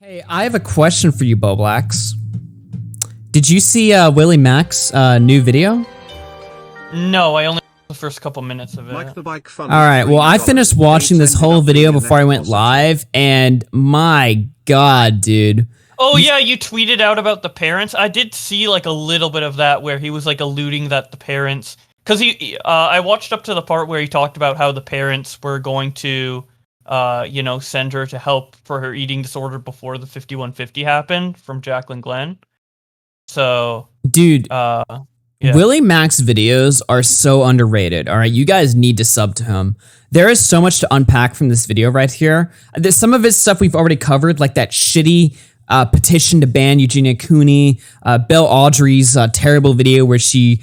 Hey, I have a question for you, Boblax. Did you see Willie Mack's new video? No, I only watched the first couple minutes of it. Alright, well, I finished watching this whole video before I went live, and my god, dude. Oh yeah, you tweeted out about the parents. I did see like a little bit of that where he was like alluding that the parents, because I watched up to the part where he talked about how the parents were going to, send her to help for her eating disorder before the 5150 happened from Jacqueline Glenn. So, dude, yeah. Willie Mack's videos are so underrated. All right, you guys need to sub to him. There is so much to unpack from this video right here. There's some of his stuff we've already covered, like that shitty petition to ban Eugenia Cooney, Belle Audrey's terrible video where she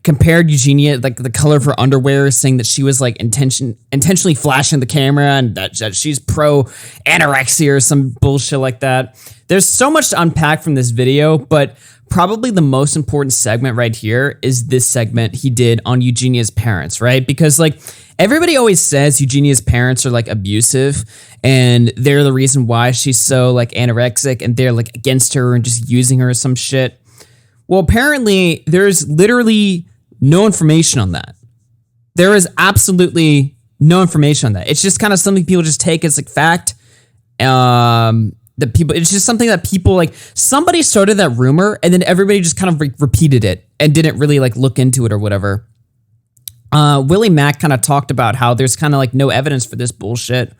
compared Eugenia, like the color of her underwear, saying that she was like intentionally flashing the camera and that she's pro anorexia or some bullshit like that. There's so much to unpack from this video, but probably the most important segment right here is this segment he did on Eugenia's parents, right? Because like everybody always says Eugenia's parents are like abusive and they're the reason why she's so like anorexic and they're like against her and just using her or some shit. Well, apparently there's literally no information on that. There is absolutely no information on that. It's just kind of something people just take as like fact. It's just something that people like, somebody started that rumor and then everybody just kind of repeated it and didn't really like look into it or whatever. Willie Mack kind of talked about how there's kind of like no evidence for this bullshit.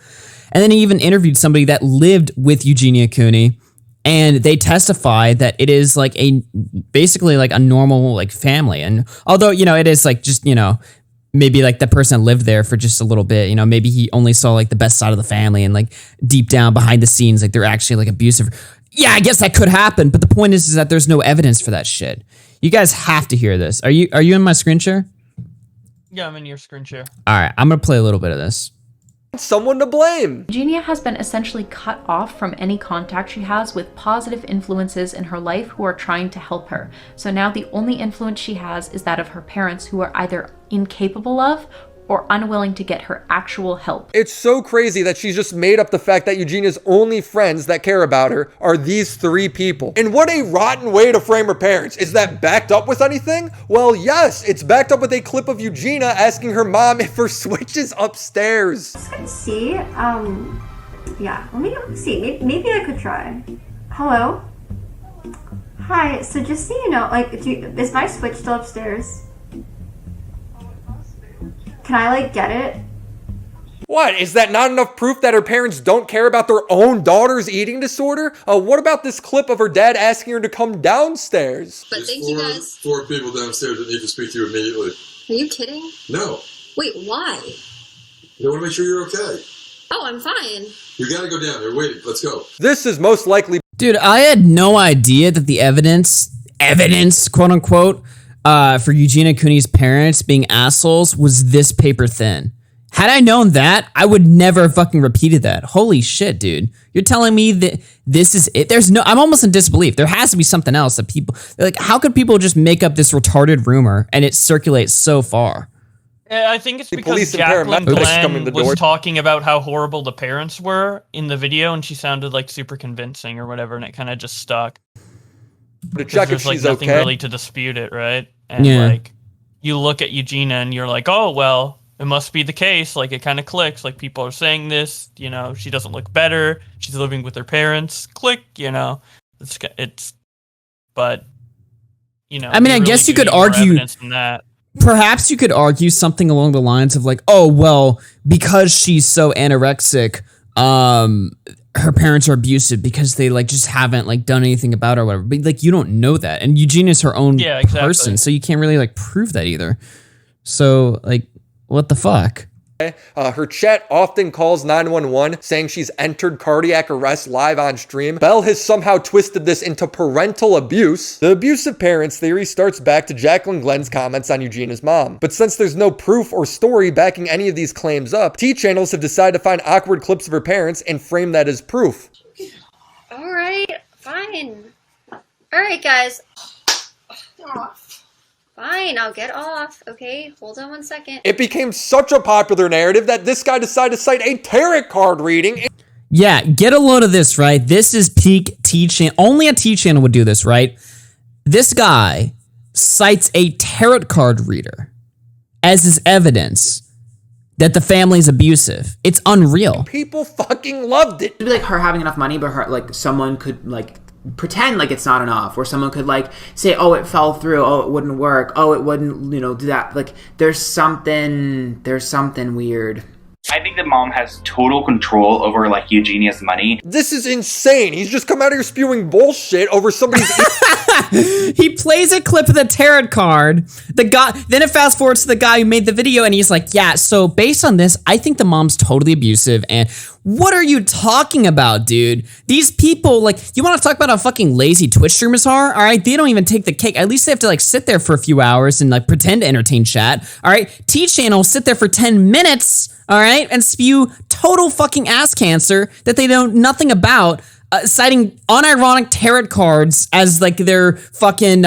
And then he even interviewed somebody that lived with Eugenia Cooney and they testify that it is like basically like a normal like family. And although, it is like just, maybe like the person lived there for just a little bit, maybe he only saw like the best side of the family and like deep down behind the scenes, like they're actually like abusive. Yeah, I guess that could happen. But the point is that there's no evidence for that shit. You guys have to hear this. Are you in my screen share? Yeah, I'm in your screen share. All right, I'm going to play a little bit of this. Someone to blame. Eugenia has been essentially cut off from any contact she has with positive influences in her life who are trying to help her. So now the only influence she has is that of her parents, who are either incapable of or unwilling to get her actual help. It's so crazy that she's just made up the fact that Eugenia's only friends that care about her are these three people. And what a rotten way to frame her parents. Is that backed up with anything? Well, yes, it's backed up with a clip of Eugenia asking her mom if her switch is upstairs. Let's see. Yeah, let me see. Maybe I could try. Hello? Hi, so just so you know, is my switch still upstairs? Can I, get it? What? Is that not enough proof that her parents don't care about their own daughter's eating disorder? What about this clip of her dad asking her to come downstairs? But thank you guys. Four people downstairs that need to speak to you immediately. Are you kidding? No. Wait, why? They want to make sure you're okay. Oh, I'm fine. You gotta go down. They're waiting. Let's go. This is most likely... Dude, I had no idea that the evidence, quote unquote, for Eugenia Cooney's parents being assholes was this paper thin. Had I known that, I would never have fucking repeated that. Holy shit, dude. You're telling me that this is it? I'm almost in disbelief. There has to be something else that people, like, how could people just make up this retarded rumor and it circulates so far? I think it's because Jacqueline Glenn was talking about how horrible the parents were in the video and she sounded like super convincing or whatever and it kind of just stuck. To check if there's she's nothing okay. really to dispute it, right? And you look at Eugenia and you're like, oh well, it must be the case. Like it kind of clicks. Like people are saying this. She doesn't look better. She's living with her parents. Click. It's. But. I mean, I guess you could argue. Perhaps you could argue something along the lines of like, oh well, because she's so anorexic, her parents are abusive because they like just haven't like done anything about her or whatever. But like you don't know that. And Eugenia's her own person, so you can't really like prove that either. So like what the fuck? Her chat often calls 911 saying she's entered cardiac arrest live on stream. Belle has somehow twisted this into parental abuse. The abusive parents theory starts back to Jacqueline Glenn's comments on Eugenia's mom. But since there's no proof or story backing any of these claims up, T-channels have decided to find awkward clips of her parents and frame that as proof. Alright, fine. Alright, guys. Fine, I'll get off. Okay, hold on 1 second. It became such a popular narrative that this guy decided to cite a tarot card reading. Yeah, get a load of this, right? This is peak T channel. Only a T channel would do this, right? This guy cites a tarot card reader as his evidence that the family is abusive. It's unreal. People fucking loved it. It'd be like her having enough money, but her like someone could like pretend like it's not enough, or someone could like say, oh, it fell through, oh, it wouldn't work, oh, it wouldn't, do that. Like there's something weird. I think the mom has total control over like Eugenia's money. This is insane. He's just come out here spewing bullshit over somebody's. He plays a clip of the tarot card. The guy, then it fast forwards to the guy who made the video, and he's like, "Yeah, so based on this, I think the mom's totally abusive." And what are you talking about, dude? These people, like, you want to talk about how fucking lazy Twitch streamers are? All right, they don't even take the cake. At least they have to like sit there for a few hours and like pretend to entertain chat. All right, T channel sit there for 10 minutes. All right, and spew total fucking ass cancer that they know nothing about, citing unironic tarot cards as like their fucking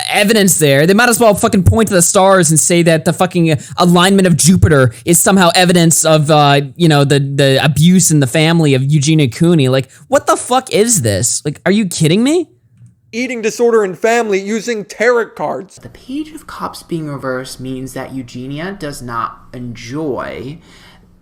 evidence there. They might as well fucking point to the stars and say that the fucking alignment of Jupiter is somehow evidence of, the abuse in the family of Eugenia Cooney. Like, what the fuck is this? Like, are you kidding me? Eating disorder in family using tarot cards. The page of cups being reversed means that Eugenia does not enjoy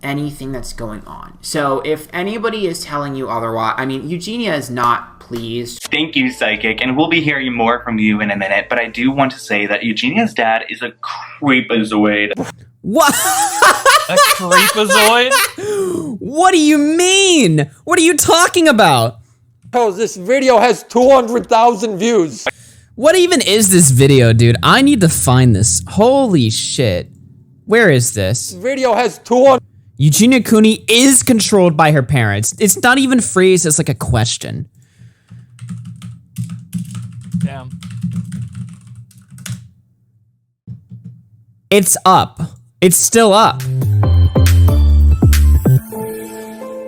anything that's going on. So if anybody is telling you otherwise, I mean, Eugenia is not pleased. Thank you, Psychic, and we'll be hearing more from you in a minute, but I do want to say that Eugenia's dad is a creepazoid. What? A creepazoid? What do you mean? What are you talking about? Oh, this video has 200,000 views. What even is this video, dude? I need to find this. Holy shit. Where is this? This video has 200. Eugenia Cooney is controlled by her parents. It's not even phrased as like a question. Damn. It's up. It's still up.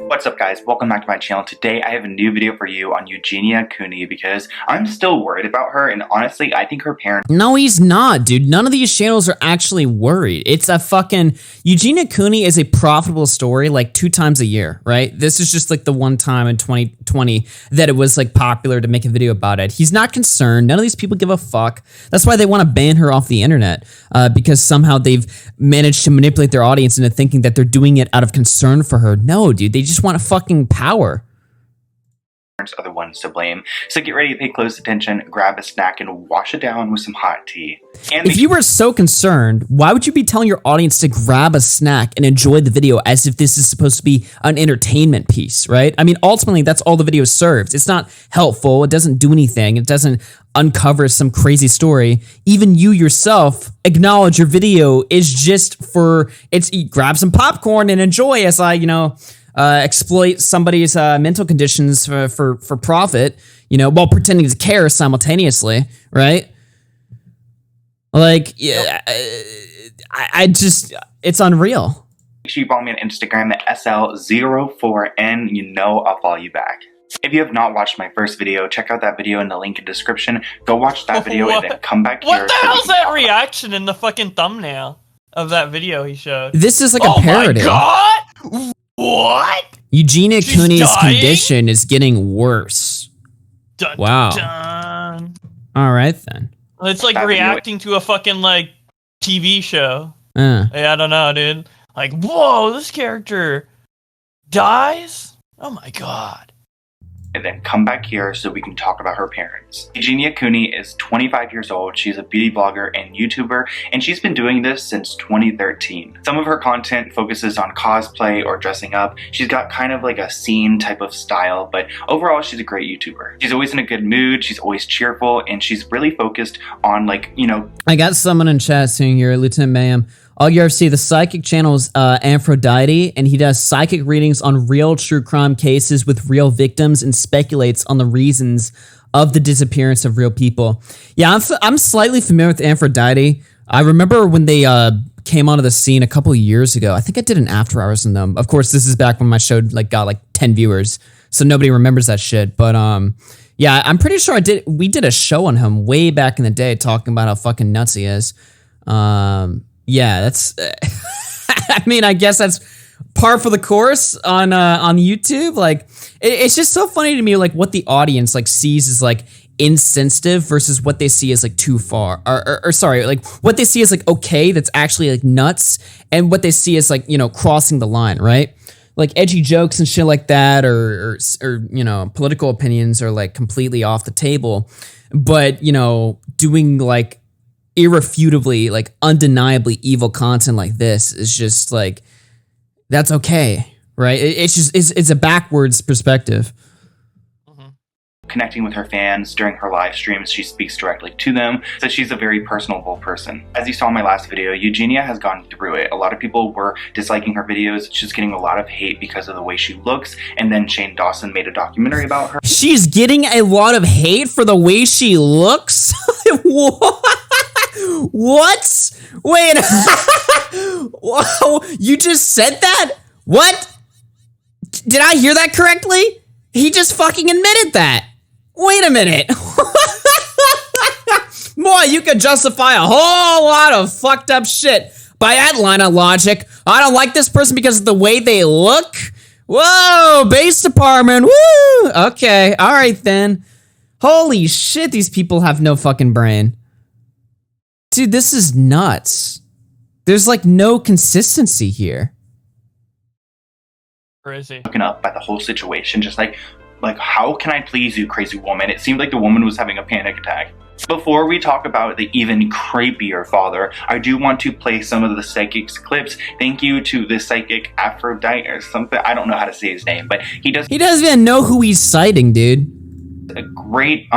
What's up, guys? Welcome back to my channel. Today I have a new video for you on Eugenia Cooney because I'm still worried about her, and honestly I think her parents— No, he's not, dude. None of these channels are actually worried. It's a fucking— Eugenia Cooney is a profitable story like 2 times a year, right? This is just like the one time in 2020 that it was like popular to make a video about it. He's not concerned. None of these people give a fuck. That's why they want to ban her off the internet, because somehow they've managed to manipulate their audience into thinking that they're doing it out of concern for her. No, dude, they just want a fucking power. are the ones to blame. So get ready to pay close attention, grab a snack, and wash it down with some hot tea. And if you were so concerned, why would you be telling your audience to grab a snack and enjoy the video as if this is supposed to be an entertainment piece, right? I mean, ultimately, that's all the video serves. It's not helpful. It doesn't do anything. It doesn't uncover some crazy story. Even you yourself acknowledge your video is just for, grab some popcorn and enjoy as I, exploit somebody's mental conditions for profit, while pretending to care simultaneously, right? Like, yeah, I just, it's unreal. Make sure you follow me on Instagram at SL04N. I'll follow you back. If you have not watched my first video, check out that video in the link in the description. Go watch that video and then come back here. What the hell's that reaction in the fucking thumbnail of that video he showed? This is like a parody. Oh my god! What? Eugenia Cooney's condition is getting worse. Dun, wow. Dun. All right then. It's like reacting to a fucking like TV show. Hey, I don't know, dude. Like, whoa, this character dies? Oh my god. And then come back here so we can talk about her parents. Eugenia Cooney is 25 years old. She's a beauty blogger and YouTuber, and she's been doing this since 2013. Some of her content focuses on cosplay or dressing up. She's got kind of like a scene type of style, but overall she's a great YouTuber. She's always in a good mood, she's always cheerful, and she's really focused on I got someone in chat saying here, Lieutenant Mayhem, all you ever see, the psychic channel is Aphrodite, and he does psychic readings on real true crime cases with real victims and speculates on the reasons of the disappearance of real people. Yeah, I'm slightly familiar with Aphrodite. I remember when they came onto the scene a couple of years ago. I think I did an after hours on them. Of course, this is back when my show got 10 viewers, so nobody remembers that shit. But yeah, I'm pretty sure we did a show on him way back in the day talking about how fucking nuts he is. Yeah, that's, I mean, I guess that's par for the course on YouTube. Like it's just so funny to me, like what the audience like sees is like insensitive versus what they see as like too far, or sorry, like what they see as like okay, that's actually like nuts, and what they see as like, you know, crossing the line, right? Like edgy jokes and shit like that, or you know, political opinions are like completely off the table, but you know, doing like irrefutably, like undeniably evil content like this is just like, that's okay, right? It's just it's a backwards perspective. Connecting with her fans during her live streams, she speaks directly to them, so she's a very personable person. As you saw in my last video, Eugenia has gone through it. A lot of people were disliking her videos. She's getting a lot of hate because of the way she looks, and then Shane Dawson made a documentary about her. She's getting a lot of hate for the way she looks? What? Wait. Whoa, you just said that? What? Did I hear that correctly? He just fucking admitted that. Wait a minute. Boy, you could justify a whole lot of fucked up shit by that line of logic. I don't like this person because of the way they look. Whoa, base department. Woo. Okay, all right then. Holy shit, these people have no fucking brain. Dude, this is nuts. There's like no consistency here. Crazy. Looking up by the whole situation, just like how can I please you, crazy woman? It seemed like the woman was having a panic attack. Before we talk about the even creepier father, I do want to play some of the psychic's clips. Thank you to the psychic Aphrodite or something. I don't know how to say his name, but he doesn't even know who he's citing, dude. A great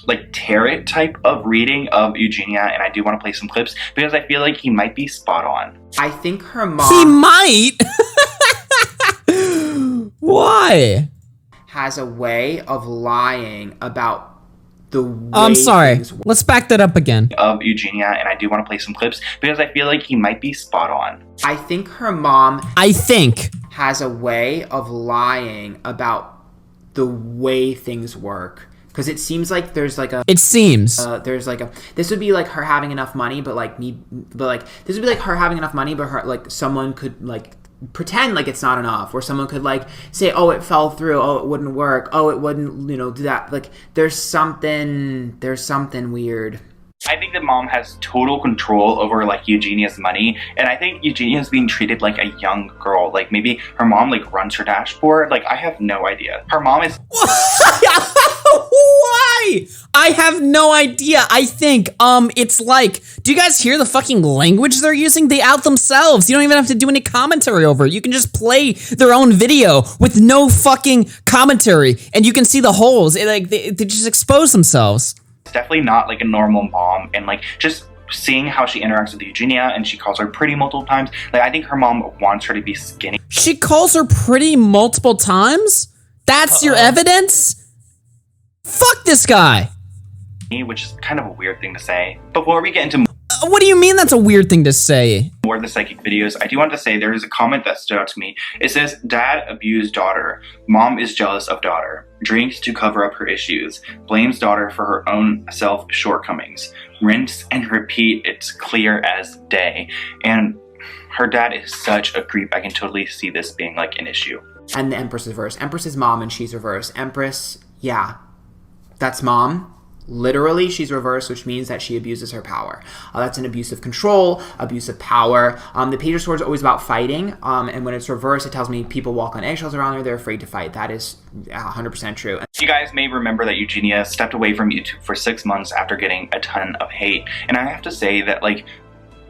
like tarot type of reading of Eugenia, and I do want to play some clips because I feel like he might be spot on. I think her mom... He might? Why? ...has a way of lying about the way... I'm sorry. Let's back that up again. Of Eugenia, and I do want to play some clips because I feel like he might be spot on. I think her mom... ...has a way of lying about the way things work. Because it seems like there's like a... It seems. There's like a... This would be like her having enough money, but like me... But like... This would be like her having enough money, but her like someone could like... pretend like it's not enough, or someone could like say, oh, it fell through, oh, it wouldn't work, oh, it wouldn't, you know, do that. Like there's something weird. I think that mom has total control over like Eugenia's money, and I think Eugenia's being treated like a young girl. Like maybe her mom like runs her dashboard. Like I have no idea. Her mom is... Why? I have no idea. I think it's like, do you guys hear the fucking language they're using? They out themselves. You don't even have to do any commentary over it. You can just play their own video with no fucking commentary, and you can see the holes. They just expose themselves. It's definitely not like a normal mom, and like just seeing how she interacts with Eugenia, and she calls her pretty multiple times. Like I think her mom wants her to be skinny. She calls her pretty multiple times? That's your evidence? Fuck this guy. Which is kind of a weird thing to say. Before we get into what do you mean that's a weird thing to say? More of the psychic videos, I do want to say there is a comment that stood out to me. It says, dad abused daughter. Mom is jealous of daughter. Drinks to cover up her issues. Blames daughter for her own self shortcomings. Rinse and repeat, it's clear as day. And her dad is such a creep. I can totally see this being like an issue. And the Empress is reverse. Empress is mom and she's reverse. Empress, yeah, that's mom. Literally, she's reversed, which means that she abuses her power. That's an abuse of control, abuse of power. The Page of Swords is always about fighting, and when it's reversed, it tells me people walk on eggshells around her, they're afraid to fight. That is 100% true. You guys may remember that Eugenia stepped away from YouTube for 6 months after getting a ton of hate, and I have to say that, like,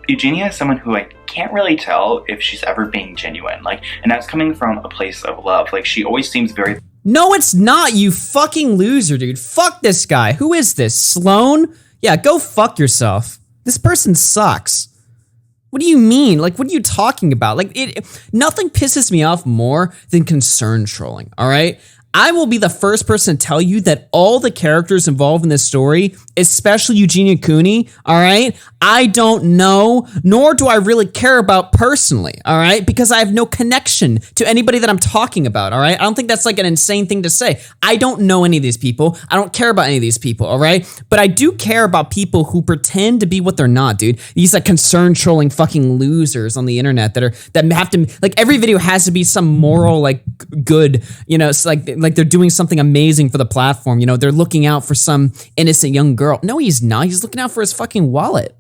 Eugenia is someone who I can't really tell if she's ever being genuine, like, and that's coming from a place of love. Like, she always seems very... No, it's not, you fucking loser, dude. Fuck this guy. Who is this? Sloan? Yeah, go fuck yourself. This person sucks. What do you mean? Like, what are you talking about? Like, nothing pisses me off more than concern trolling, all right? I will be the first person to tell you that all the characters involved in this story, especially Eugenia Cooney, all right? I don't know, nor do I really care about personally, all right? Because I have no connection to anybody that I'm talking about, all right? I don't think that's like an insane thing to say. I don't know any of these people. I don't care about any of these people, all right? But I do care about people who pretend to be what they're not, dude. These like concern trolling fucking losers on the internet that have to, like, every video has to be some moral, like, good, you know, it's like they're doing something amazing for the platform, you know, they're looking out for some innocent young girl. No, he's not. He's looking out for his fucking wallet.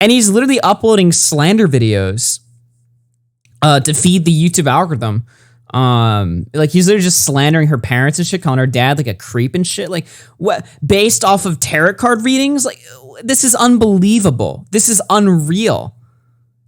And he's literally uploading slander videos to feed the YouTube algorithm. Like, he's literally just slandering her parents and shit, calling her dad like a creep and shit. Like, what? Based off of tarot card readings? Like, this is unbelievable. This is unreal.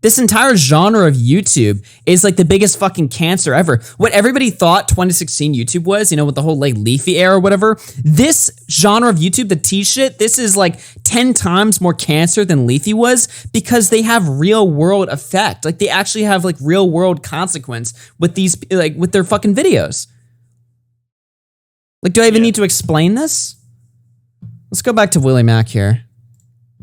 This entire genre of YouTube is like the biggest fucking cancer ever. What everybody thought 2016 YouTube was, you know, with the whole like Leafy era or whatever, this genre of YouTube, the T shit, this is like 10 times more cancer than Leafy was because they have real world effect. Like, they actually have like real world consequence with these, like, with their fucking videos. Like, do I even need to explain this? Let's go back to Willie Mack here.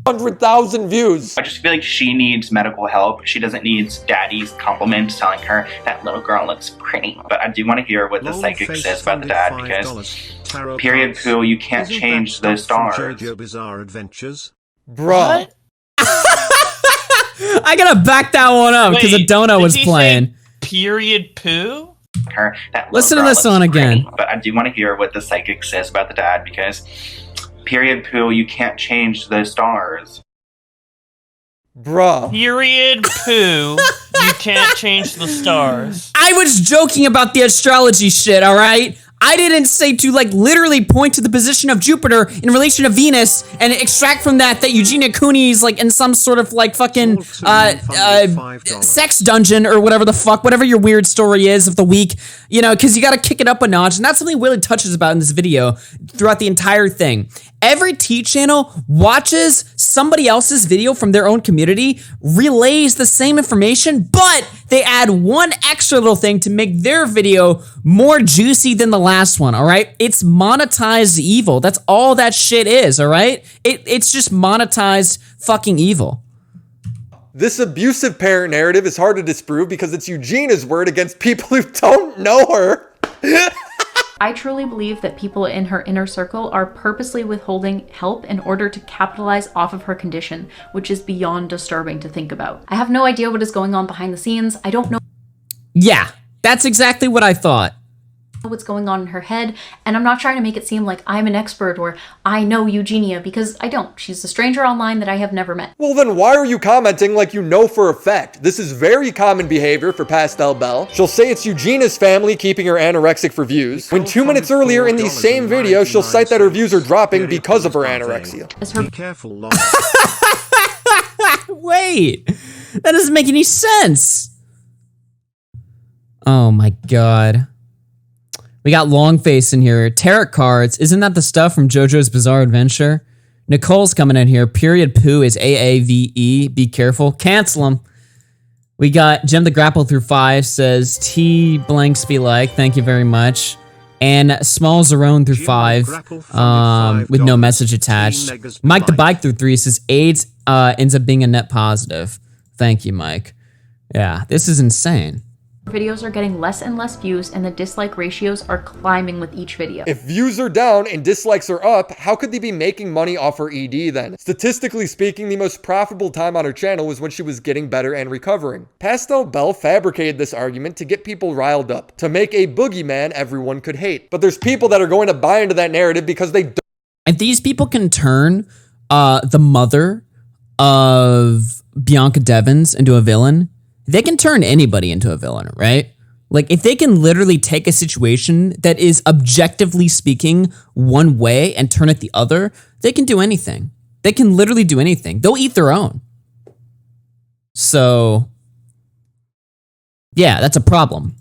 100,000 views. I just feel like she needs medical help. She doesn't need daddy's compliments telling her that little girl looks pretty. But I do want to hear what the psychic says about the dad, because period poo, you can't change the stars. Bruh. I gotta back that one up because a donut was playing. Period poo? Her, that listen to this one again. But I do want to hear what the psychic says about the dad, because period poo, you can't change the stars. Bruh. Period poo, you can't change the stars. I was joking about the astrology shit, all right? I didn't say to, like, literally point to the position of Jupiter in relation to Venus and extract from that Eugenia Cooney is, like, in some sort of, like, fucking sex dungeon or whatever the fuck, whatever your weird story is of the week, you know, because you gotta kick it up a notch, and that's something Willie touches about in this video throughout the entire thing. Every T channel watches somebody else's video from their own community, relays the same information, but they add one extra little thing to make their video more juicy than the last one, all right? It's monetized evil. That's all that shit is, all right? It's just monetized fucking evil. This abusive parent narrative is hard to disprove because it's Eugenia's word against people who don't know her. I truly believe that people in her inner circle are purposely withholding help in order to capitalize off of her condition, which is beyond disturbing to think about. I have no idea what is going on behind the scenes. I don't know. Yeah, that's exactly what I thought. What's going on in her head, and I'm not trying to make it seem like I'm an expert or I know Eugenia, because I don't. She's a stranger online that I have never met. Well, then why are you commenting like you know for a fact? This is very common behavior for Pastel Belle. She'll say it's Eugenia's family keeping her anorexic for views, when 2 minutes earlier in the same video, she'll cite that her views are dropping because of her anorexia. Be careful. Wait, that doesn't make any sense. Oh my god. We got Longface in here. Tarot cards. Isn't that the stuff from JoJo's Bizarre Adventure? Nicole's coming in here. Period poo is AAVE. Be careful. Cancel them. We got Gem the Grapple through 5 says T blanks be like. Thank you very much. And Small Zerone through 5 with no message attached. Mike the Bike through 3 says AIDS ends up being a net positive. Thank you, Mike. Yeah, this is insane. Videos are getting less and less views, and the dislike ratios are climbing with each video. If views are down and dislikes are up, how could they be making money off her ED then? Statistically speaking, the most profitable time on her channel was when she was getting better and recovering. Pastel Belle fabricated this argument to get people riled up, to make a boogeyman everyone could hate. But there's people that are going to buy into that narrative because they don't. If these people can turn the mother of Bianca Devins into a villain, they can turn anybody into a villain, right? Like, if they can literally take a situation that is objectively speaking one way and turn it the other, they can do anything. They can literally do anything. They'll eat their own. So, yeah, that's a problem.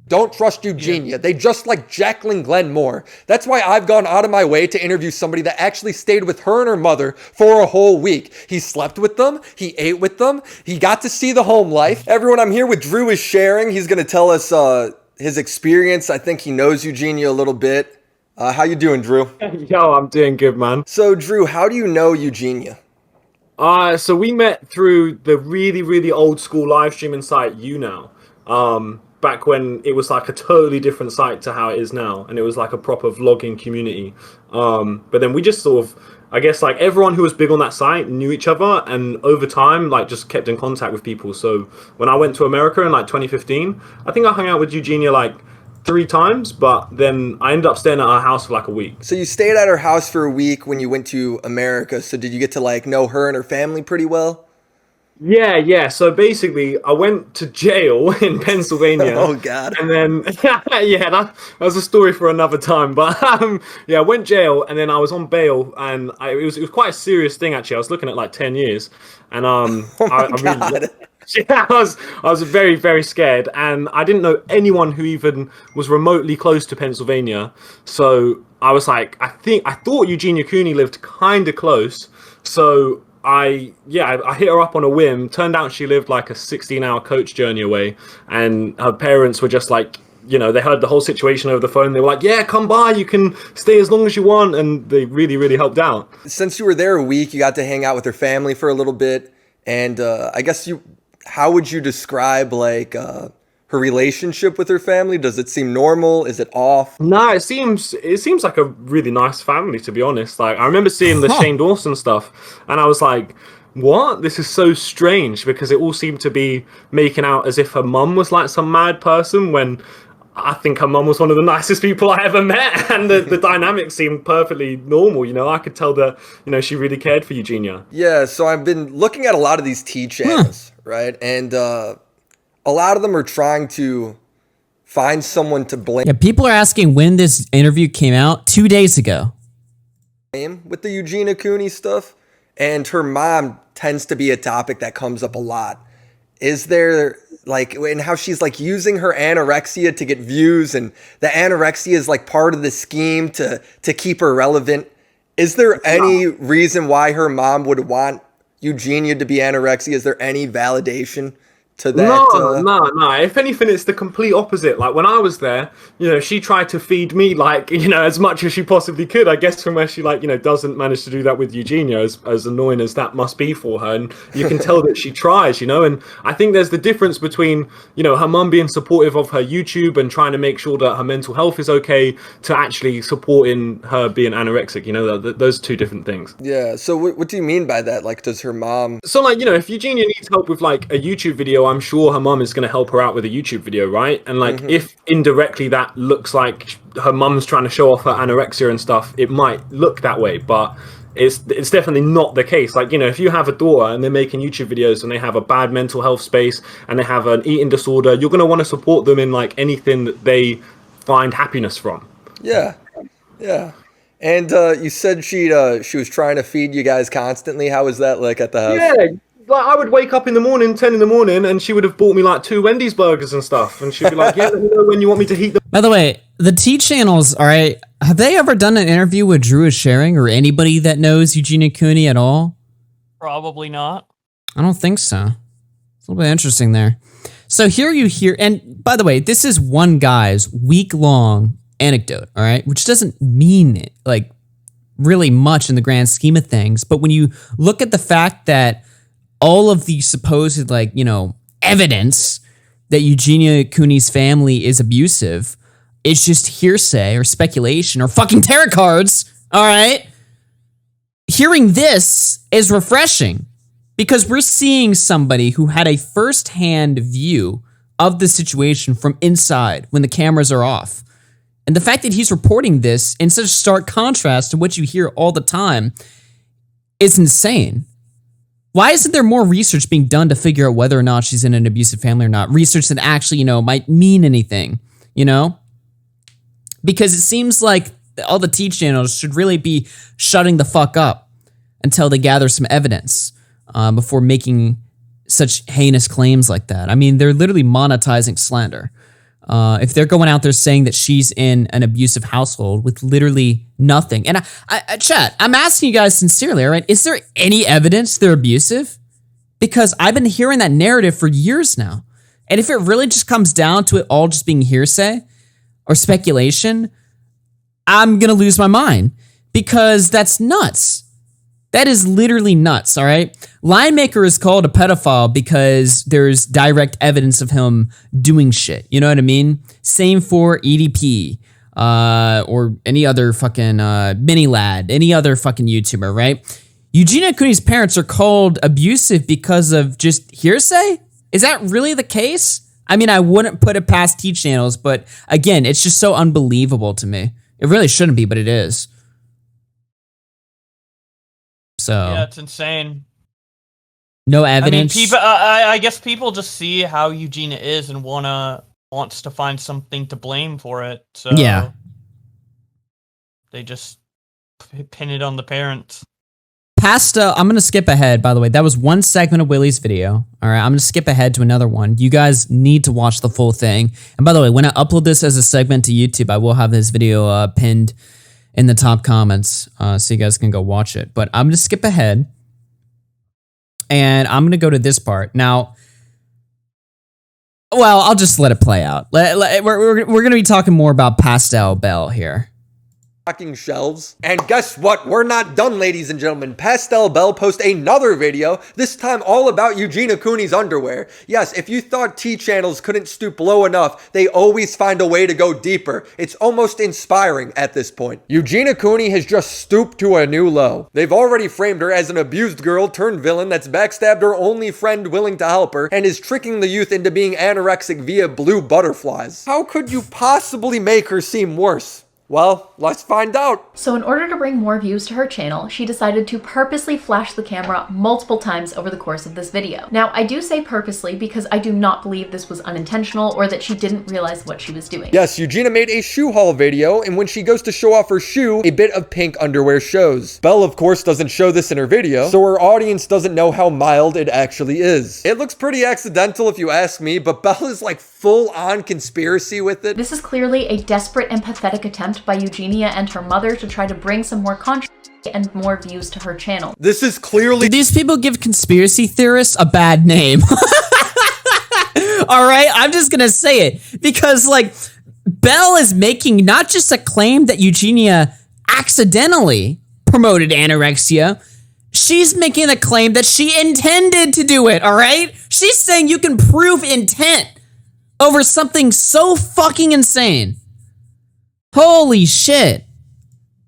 Don't trust Eugenia. They just like Jacqueline Glenn more. That's why I've gone out of my way to interview somebody that actually stayed with her and her mother for a whole week. He slept with them. He ate with them. He got to see the home life. Everyone, I'm here with Drew is sharing. He's going to tell us his experience. I think he knows Eugenia a little bit. How you doing, Drew? Yo, I'm doing good, man. So, Drew, how do you know Eugenia? So we met through the really, really old school live streaming site YouNow. Back when it was like a totally different site to how it is now, and it was like a proper vlogging community. But then we just sort of, I guess, like everyone who was big on that site knew each other, and over time, like, just kept in contact with people. So when I went to America in like 2015, I think I hung out with Eugenia like 3 times, but then I ended up staying at her house for like a week. So you stayed at her house for a week when you went to America. So did you get to like know her and her family pretty well? Yeah. So basically, I went to jail in Pennsylvania. Oh God! And then that was a story for another time. But I went jail, and then I was on bail, and it was quite a serious thing actually. I was looking at like 10 years, and I really, I was very, very scared, and I didn't know anyone who even was remotely close to Pennsylvania. So I was like, I thought Eugenia Cooney lived kind of close, so I hit her up on a whim. Turned out she lived like a 16-hour coach journey away, and her parents were just like, you know, they heard the whole situation over the phone. They were like, yeah, come by, you can stay as long as you want, and they really, really helped out. Since you were there a week, you got to hang out with her family for a little bit, and I guess how would you describe like her relationship with her family? Does it seem normal? Is it off? No, it seems like a really nice family, to be honest. Like, I remember seeing the Shane Dawson stuff, and I was like, what? This is so strange, because it all seemed to be making out as if her mum was like some mad person, when I think her mum was one of the nicest people I ever met, and the dynamic seemed perfectly normal. You know, I could tell that, you know, she really cared for Eugenia. Yeah, so I've been looking at a lot of these tea channels, right? And a lot of them are trying to find someone to blame. Yeah, people are asking when this interview came out. 2 days ago. With the Eugenia Cooney stuff, and her mom tends to be a topic that comes up a lot. Is there like, and how she's like using her anorexia to get views, and the anorexia is like part of the scheme to keep her relevant. Is there any reason why her mom would want Eugenia to be anorexia? Is there any validation to that? No. If anything, it's the complete opposite. Like, when I was there, you know, she tried to feed me, like, you know, as much as she possibly could. I guess from where she, like, you know, doesn't manage to do that with Eugenia, as annoying as that must be for her. And you can tell that she tries, you know. And I think there's the difference between, you know, her mum being supportive of her YouTube and trying to make sure that her mental health is okay, to actually supporting her being anorexic. You know, those are 2 different things. Yeah. So what do you mean by that? Like, does her mom... So, like, you know, if Eugenia needs help with, like, a YouTube video, I'm sure her mum is going to help her out with a YouTube video, right? And like, if indirectly that looks like her mum's trying to show off her anorexia and stuff, it might look that way, but it's definitely not the case. Like, you know, if you have a daughter and they're making YouTube videos and they have a bad mental health space and they have an eating disorder, you're going to want to support them in like anything that they find happiness from. Yeah. And you said she was trying to feed you guys constantly. How was that like at the house? Yeah. Like, I would wake up in the morning, 10 in the morning, and she would have bought me like 2 Wendy's burgers and stuff. And she'd be like, yeah, let me know when you want me to heat them. By the way, the T channels, all right, have they ever done an interview with Drew is Sharing or anybody that knows Eugenia Cooney at all? Probably not. I don't think so. It's a little bit interesting there. So here you hear, and by the way, this is one guy's week-long anecdote, all right, which doesn't mean like really much in the grand scheme of things. But when you look at the fact that all of the supposed, like, you know, evidence that Eugenia Cooney's family is abusive, it's just hearsay or speculation or fucking tarot cards, all right? Hearing this is refreshing because we're seeing somebody who had a first-hand view of the situation from inside when the cameras are off. And the fact that he's reporting this in such stark contrast to what you hear all the time is insane. Why isn't there more research being done to figure out whether or not she's in an abusive family or not? Research that actually, you know, might mean anything, you know? Because it seems like all the T channels should really be shutting the fuck up until they gather some evidence before making such heinous claims like that. I mean, they're literally monetizing slander. If they're going out there saying that she's in an abusive household with literally nothing. And chat, I'm asking you guys sincerely, all right? Is there any evidence they're abusive? Because I've been hearing that narrative for years now. And if it really just comes down to it all just being hearsay or speculation, I'm going to lose my mind because that's nuts. That is literally nuts, all right? Linemaker is called a pedophile because there's direct evidence of him doing shit. You know what I mean? Same for EDP or any other fucking mini lad, any other fucking YouTuber, right? Eugenia Cooney's parents are called abusive because of just hearsay? Is that really the case? I mean, I wouldn't put it past T channels, but again, it's just so unbelievable to me. It really shouldn't be, but it is. So Yeah, it's insane. no evidence. I mean, people. I guess people just see how Eugenia is and wants to find something to blame for it. So Yeah. they just pin it on the parents. Pasta, I'm going to skip ahead, by the way. That was one segment of Willie's video. All right, I'm going to skip ahead to another one. You guys need to watch the full thing. And by the way, when I upload this as a segment to YouTube, I will have this video pinned in the top comments so you guys can go watch it. But I'm going to skip ahead. And I'm going to go to this part. Now, well, I'll just let it play out. We're going to be talking more about Pastel Belle here. Stocking shelves. And guess what? We're not done, ladies and gentlemen. Pastel Belle posted another video, this time all about Eugenia Cooney's underwear. Yes, if you thought T channels couldn't stoop low enough, they always find a way to go deeper. It's almost inspiring at this point. Eugenia Cooney has just stooped to a new low. They've already framed her as an abused girl turned villain that's backstabbed her only friend willing to help her and is tricking the youth into being anorexic via blue butterflies. How could you possibly make her seem worse? Well, let's find out. So in order to bring more views to her channel, she decided to purposely flash the camera multiple times over the course of this video. Now, I do say purposely because I do not believe this was unintentional or that she didn't realize what she was doing. Yes, Eugenia made a shoe haul video, and when she goes to show off her shoe, a bit of pink underwear shows. Belle, of course, doesn't show this in her video, so her audience doesn't know how mild it actually is. It looks pretty accidental if you ask me, but Belle is like full-on conspiracy with it. This is clearly a desperate and pathetic attempt by Eugenia and her mother to try to bring some more controversy and more views to her channel. This is clearly— Do these people give conspiracy theorists a bad name? All right, I'm just gonna say it because like Belle is making not just a claim that Eugenia accidentally promoted anorexia, she's making a claim that she intended to do it, all right? She's saying you can prove intent over something so fucking insane. Holy shit.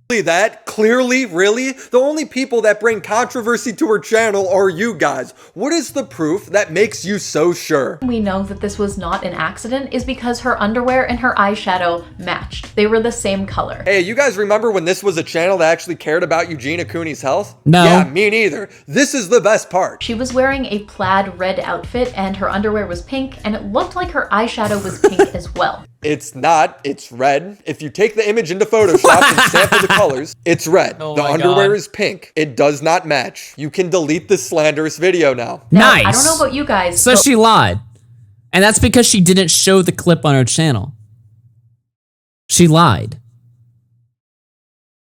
that. Clearly, really, the only people that bring controversy to her channel are you guys. What is the proof that makes you so sure? We know that this was not an accident is because her underwear and her eyeshadow matched. They were the same color. Hey, you guys remember when this was a channel that actually cared about Eugenia Cooney's health? No. Yeah, me neither. This is the best part. She was wearing a plaid red outfit and her underwear was pink, and it looked like her eyeshadow was pink as well. It's not. It's red. If you take the image into Photoshop and sample the colors, it's red. Oh the my underwear God. is pink. It does not match. You can delete this slanderous video now. Now, Nice. I don't know about you guys, So but she lied. And that's because she didn't show the clip on her channel. She lied.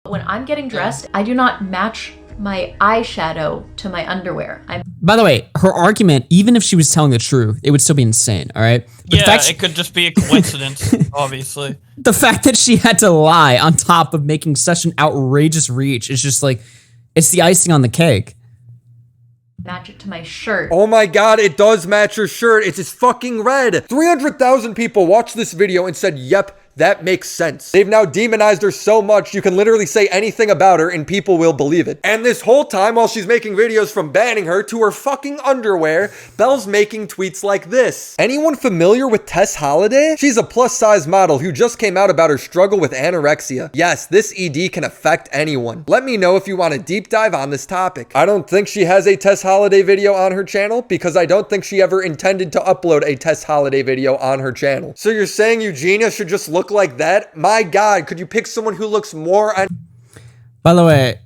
when I'm getting dressed, I do not match my eyeshadow to my underwear. By the way, her argument, even if she was telling the truth, it would still be insane, all right? But Yeah, the fact it could just be a coincidence, obviously. the fact that she had to lie on top of making such an outrageous reach is just like, it's the icing on the cake. match it to my shirt. Oh my god, it does match her shirt. It's fucking red. 300,000 people watched this video and said, yep, that makes sense. They've now demonized her so much, you can literally say anything about her and people will believe it. And this whole time, while she's making videos from banning her to her fucking underwear, Belle's making tweets like this. Anyone familiar with Tess Holliday? She's a plus-size model who just came out about her struggle with anorexia. Yes, this ED can affect anyone. Let me know if you want a deep dive on this topic. I don't think she has a Tess Holliday video on her channel because I don't think she ever intended to upload a Tess Holliday video on her channel. So you're saying Eugenia should just look like that? My god, could you pick someone who looks more on— By the way,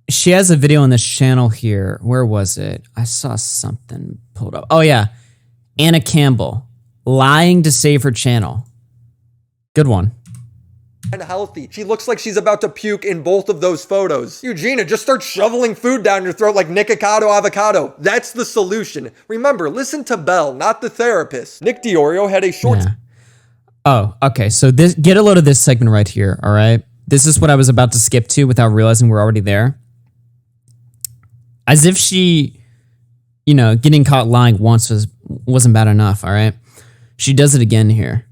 she has a video on this channel here. Where was it? I saw something pulled up. Oh yeah, Anna Campbell, lying to save her channel. Good one. healthy? She looks like she's about to puke in both of those photos. Eugenia, just start shoveling food down your throat like Nikocado avocado. That's the solution. Remember, listen to Belle, not the therapist. Nick Diorio had a short— Yeah. Oh, okay. So this, get a load of this segment right here, all right? This is what I was about to skip to without realizing we're already there. As if she, getting caught lying once wasn't bad enough, all right? She does it again here.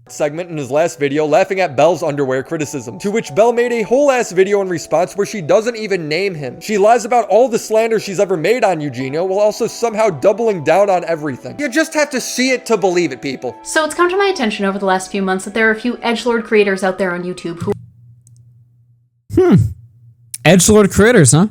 Segment in his last video laughing at Belle's underwear criticism, to which Belle made a whole ass video in response where she doesn't even name him. She lies about all the slander she's ever made on Eugenia while also somehow doubling down on everything. You just have to see it to believe it, people. So it's come to my attention over the last few months that there are a few edgelord creators out there on YouTube who Edgelord creators, huh?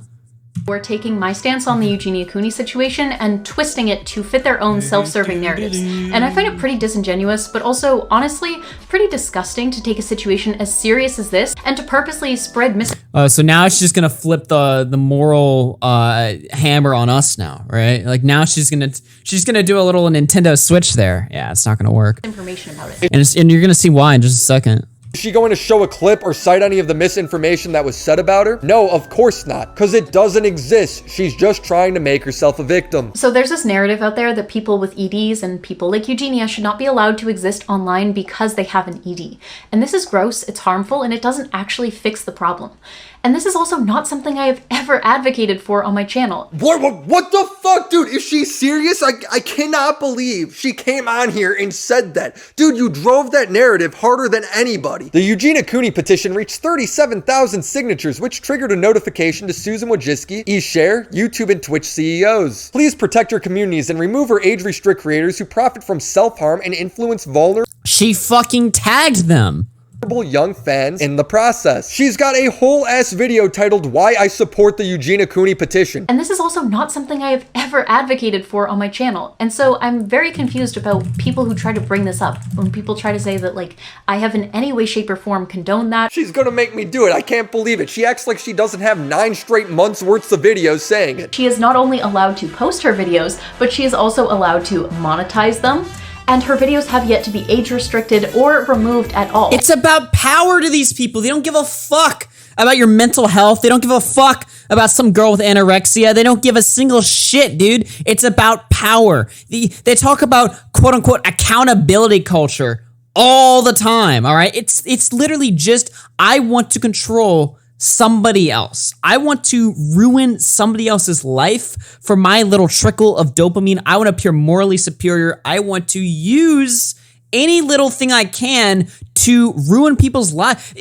are taking my stance on the Eugenia Cooney situation and twisting it to fit their own self-serving narratives. And I find it pretty disingenuous, but also, honestly, pretty disgusting to take a situation as serious as this and to purposely spread So now she's just gonna flip the moral hammer on us now, right? Like now she's gonna do a little Nintendo Switch there. Yeah, it's not gonna work. misinformation about it. And you're gonna see why in just a second. Is she going to show a clip or cite any of the misinformation that was said about her? No, of course not, because it doesn't exist. She's just trying to make herself a victim. So there's this narrative out there that people with EDs and people like Eugenia should not be allowed to exist online because they have an ED. And this is gross, it's harmful, and it doesn't actually fix the problem. And this is also not something I have ever advocated for on my channel. What the fuck, dude? Is she serious? I cannot believe she came on here and said that. Dude, you drove that narrative harder than anybody. The Eugenia Cooney petition reached 37,000 signatures, which triggered a notification to Susan Wojcicki, eShare, YouTube, and Twitch CEOs. Please protect your communities and remove or age-restrict creators who profit from self-harm and influence vulnerable... She fucking tagged them. young fans in the process. She's got a whole ass video titled Why I Support the Eugenia Cooney Petition. And this is also not something I have ever advocated for on my channel. And so I'm very confused about people who try to bring this up. When people try to say that like I have in any way, shape, or form condoned that. She's gonna make me do it. I can't believe it. She acts like she doesn't have 9 straight months worth of videos saying it. She is not only allowed to post her videos, but she is also allowed to monetize them. And her videos have yet to be age restricted or removed at all. It's about power to these people. They don't give a fuck about your mental health. They don't give a fuck about some girl with anorexia. They don't give a single shit, dude. It's about power. They talk about quote unquote accountability culture all the time, all right? It's literally just, I want to control somebody else. I want to ruin somebody else's life for my little trickle of dopamine. I want to appear morally superior. I want to use any little thing I can to ruin people's lives.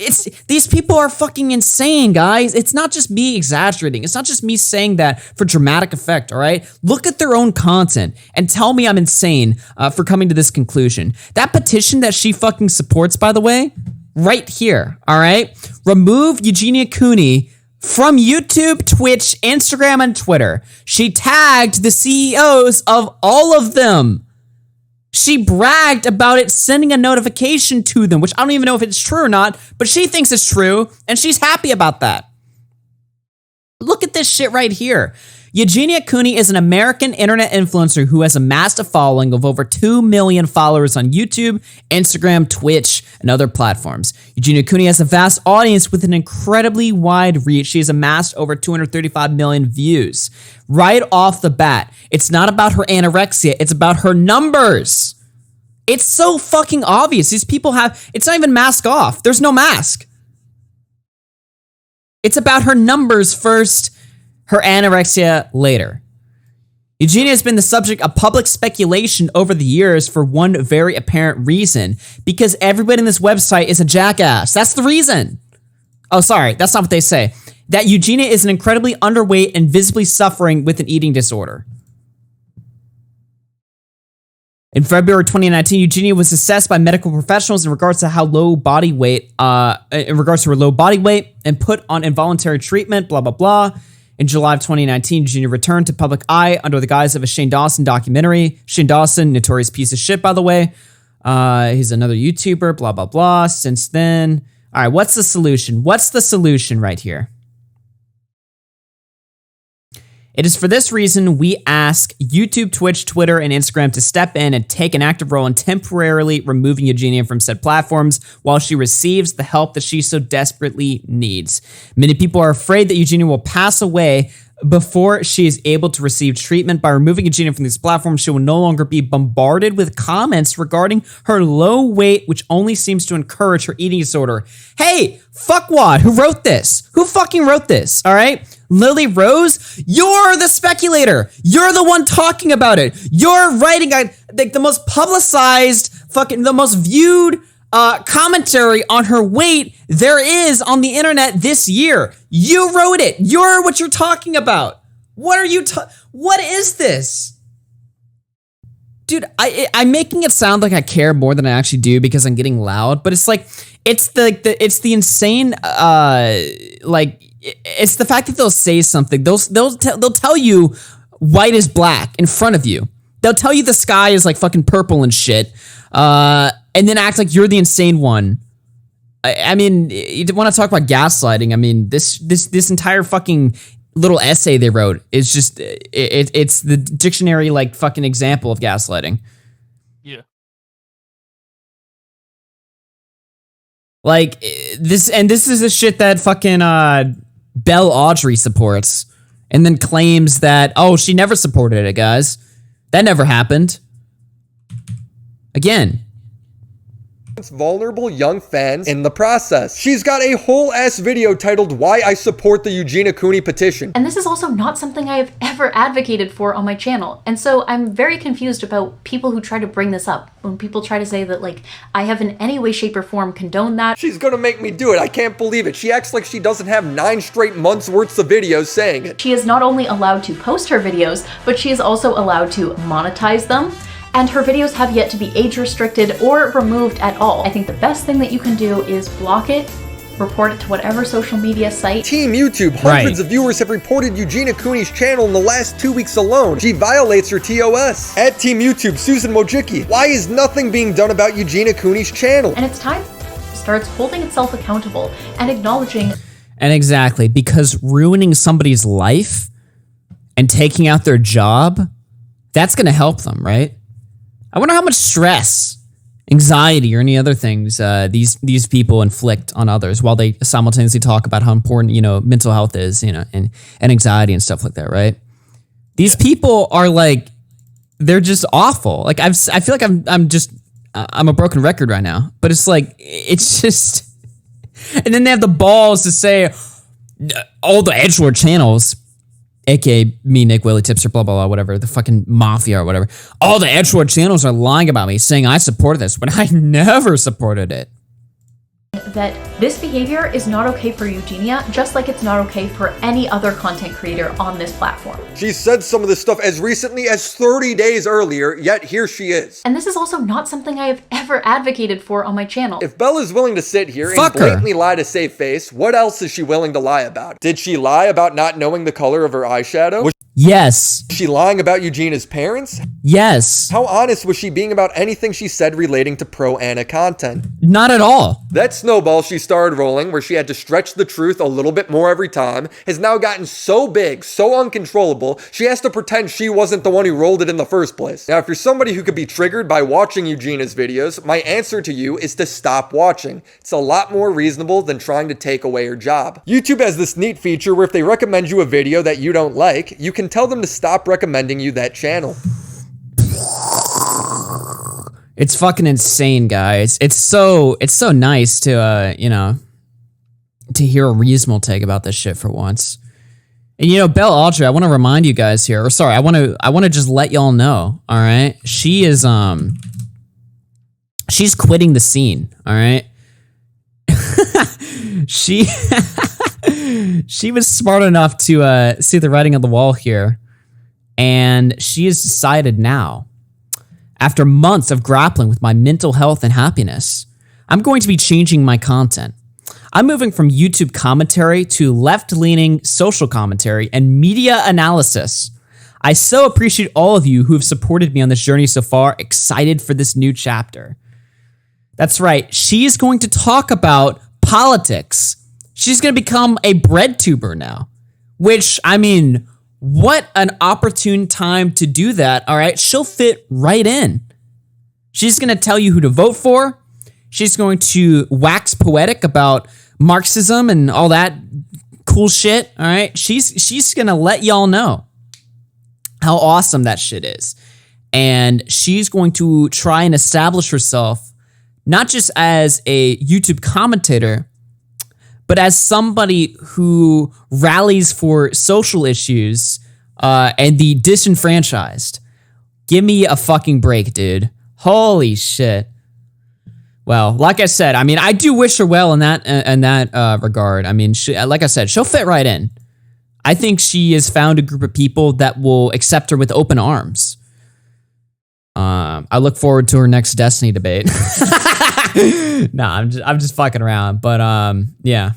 These people are fucking insane, guys. It's not just me exaggerating. It's not just me saying that for dramatic effect, all right? Look at their own content and tell me I'm insane for coming to this conclusion. That petition that she fucking supports, by the way, right here, all right? Remove Eugenia Cooney from YouTube, Twitch, Instagram, and Twitter. She tagged the CEOs of all of them. She bragged about it sending a notification to them, which I don't even know if it's true or not, but she thinks it's true, and she's happy about that. Look at this shit right here. Eugenia Cooney is an American internet influencer who has amassed a following of over 2 million followers on YouTube, Instagram, Twitch, and other platforms. Eugenia Cooney has a vast audience with an incredibly wide reach. She has amassed over 235 million views. Right off the bat, it's not about her anorexia, it's about her numbers. It's so fucking obvious. These people have, it's not even mask off. There's no mask. It's about her numbers first, her anorexia later. Eugenia has been the subject of public speculation over the years for one very apparent reason, because everybody in this website is a jackass. That's the reason. Oh, sorry, that's not what they say. That Eugenia is an incredibly underweight and visibly suffering with an eating disorder. In February 2019, Eugenia was assessed by medical professionals in regards to her low body weight, and put on involuntary treatment, blah, blah, blah. In July of 2019, Eugenia returned to public eye under the guise of a Shane Dawson documentary. Shane Dawson, notorious piece of shit, by the way. He's another YouTuber, blah, blah, blah. Since then, all right, what's the solution? What's the solution right here? It is for this reason we ask YouTube, Twitch, Twitter, and Instagram to step in and take an active role in temporarily removing Eugenia from said platforms while she receives the help that she so desperately needs. Many people are afraid that Eugenia will pass away before she is able to receive treatment. By removing Eugenia from these platforms, she will no longer be bombarded with comments regarding her low weight, which only seems to encourage her eating disorder. Hey, fuckwad, who wrote this? Who fucking wrote this, all right? Lily Rose, you're the speculator. You're the one talking about it. You're writing like the most publicized, the most viewed commentary on her weight there is on the internet this year. You wrote it. You're what you're talking about. What are you what is this? Dude, I'm making it sound like I care more than I actually do because I'm getting loud, but it's like it's the insane it's the fact that they'll say something. They'll tell you white is black in front of you. They'll tell you the sky is like fucking purple and shit. And then act like you're the insane one. I mean, you want to talk about gaslighting? I mean, this entire fucking little essay they wrote is just it's the dictionary like fucking example of gaslighting. Yeah. Like this is the shit that fucking Belle Audrey supports, and then claims that she never supported it, guys. That never happened. Again. Vulnerable young fans in the process. She's got a whole ass video titled Why I Support the Eugenia Cooney Petition. And this is also not something I have ever advocated for on my channel. And so I'm very confused about people who try to bring this up. When people try to say that like I have in any way, shape, or form condoned that. She's gonna make me do it. I can't believe it. She acts like she doesn't have 9 straight months worth of videos saying it. She is not only allowed to post her videos, but she is also allowed to monetize them. And her videos have yet to be age restricted or removed at all. I think the best thing that you can do is block it, report it to whatever social media site. Team YouTube, hundreds of viewers have reported Eugenia Cooney's channel in the last 2 weeks alone. She violates her TOS. At Team YouTube, Susan Mojicki, why is nothing being done about Eugenia Cooney's channel? And it's time it starts holding itself accountable and acknowledging. And exactly, because ruining somebody's life and taking out their job, that's gonna help them, right? I wonder how much stress, anxiety, or any other things these people inflict on others while they simultaneously talk about how important mental health is, and anxiety and stuff like that, right? These people are like, they're just awful. Like I feel like I'm a broken record right now, but it's like it's just, and then they have the balls to say all the edgelord channels. AKA me, Nick, Willie, Tipster, blah, blah, blah, whatever, the fucking mafia or whatever. All the edgelord channels are lying about me, saying I supported this, but I never supported it. That this behavior is not okay for Eugenia, just like it's not okay for any other content creator on this platform. She said some of this stuff as recently as 30 days earlier, yet here she is. And this is also not something I have ever advocated for on my channel. If Belle is willing to sit here and blatantly lie to save face, what else is she willing to lie about? Did she lie about not knowing the color of her eyeshadow? Yes. Was she lying about Eugenia's parents? Yes. How honest was she being about anything she said relating to pro-Anna content? Not at all. That snowball she started rolling, where she had to stretch the truth a little bit more every time, has now gotten so big, so uncontrollable, she has to pretend she wasn't the one who rolled it in the first place. Now, if you're somebody who could be triggered by watching Eugenia's videos, my answer to you is to stop watching. It's a lot more reasonable than trying to take away her job. YouTube has this neat feature where if they recommend you a video that you don't like, you can tell them to stop recommending you that channel. It's fucking insane, guys. It's so nice to to hear a reasonable take about this shit for once. And Belle Audrey, I want to remind you guys here, or sorry, I want to just let y'all know, all right? She is she's quitting the scene, all right? She was smart enough to see the writing on the wall here, and she has decided now, after months of grappling with my mental health and happiness, I'm going to be changing my content. I'm moving from YouTube commentary to left-leaning social commentary and media analysis. I so appreciate all of you who have supported me on this journey so far. Excited for this new chapter. That's right. She's going to talk about politics. She's going to become a bread tuber now, which, I mean, what an opportune time to do that, all right? She'll fit right in. She's going to tell you who to vote for. She's going to wax poetic about Marxism and all that cool shit, all right? She's gonna let y'all know how awesome that shit is. And she's going to try and establish herself not just as a YouTube commentator, but as somebody who rallies for social issues and the disenfranchised. Give me a fucking break, dude. Holy shit. Well, like I said, I mean, I do wish her well in that regard. I mean, like I said, she'll fit right in. I think she has found a group of people that will accept her with open arms. I look forward to her next Destiny debate. No, I'm just fucking around. But yeah,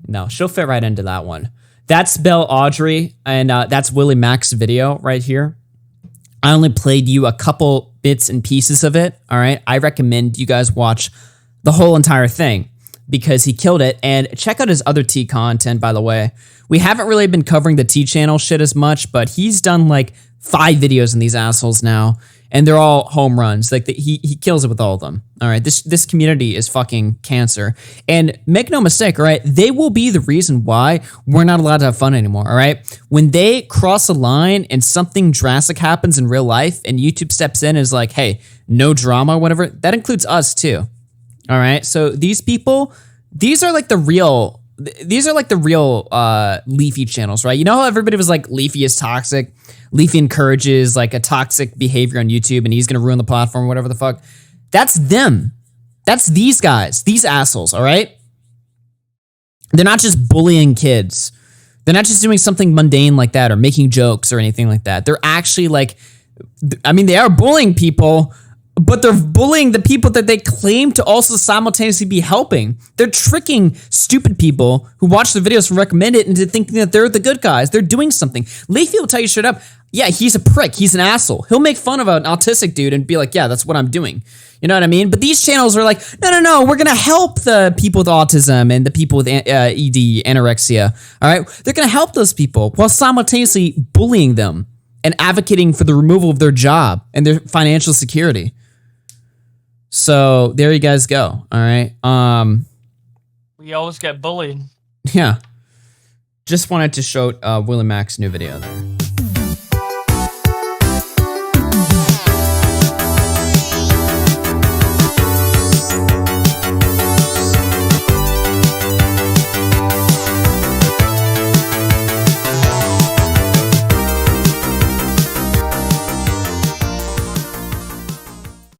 no, she'll fit right into that one. That's Belle Audrey, and that's Willie Mac's video right here. I only played you a couple bits and pieces of it. All right, I recommend you guys watch the whole entire thing because he killed it. And check out his other T content, by the way. We haven't really been covering the T channel shit as much, but he's done like 5 videos in these assholes now. And they're all home runs. Like he kills it with all of them. All right, this community is fucking cancer. And make no mistake, all right, they will be the reason why we're not allowed to have fun anymore. All right, when they cross a line and something drastic happens in real life, and YouTube steps in and is like, hey, no drama, whatever. That includes us too. All right, so these people, these are like the real Leafy channels, right? You know how everybody was like, Leafy is toxic. Leafy encourages like a toxic behavior on YouTube and he's going to ruin the platform, whatever the fuck. That's them. That's these guys, these assholes, all right? They're not just bullying kids. They're not just doing something mundane like that or making jokes or anything like that. They're actually like, I mean, they are bullying people, but they're bullying the people that they claim to also simultaneously be helping. They're tricking stupid people who watch the videos and recommend it into thinking that they're the good guys. They're doing something. Leafy will tell you straight up, yeah, he's a prick. He's an asshole. He'll make fun of an autistic dude and be like, yeah, that's what I'm doing. You know what I mean? But these channels are like, no, we're going to help the people with autism and the people with ED, anorexia. All right? They're going to help those people while simultaneously bullying them and advocating for the removal of their job and their financial security. So there you guys go. All right. We always get bullied. Yeah. Just wanted to show Willie Mac's new video there.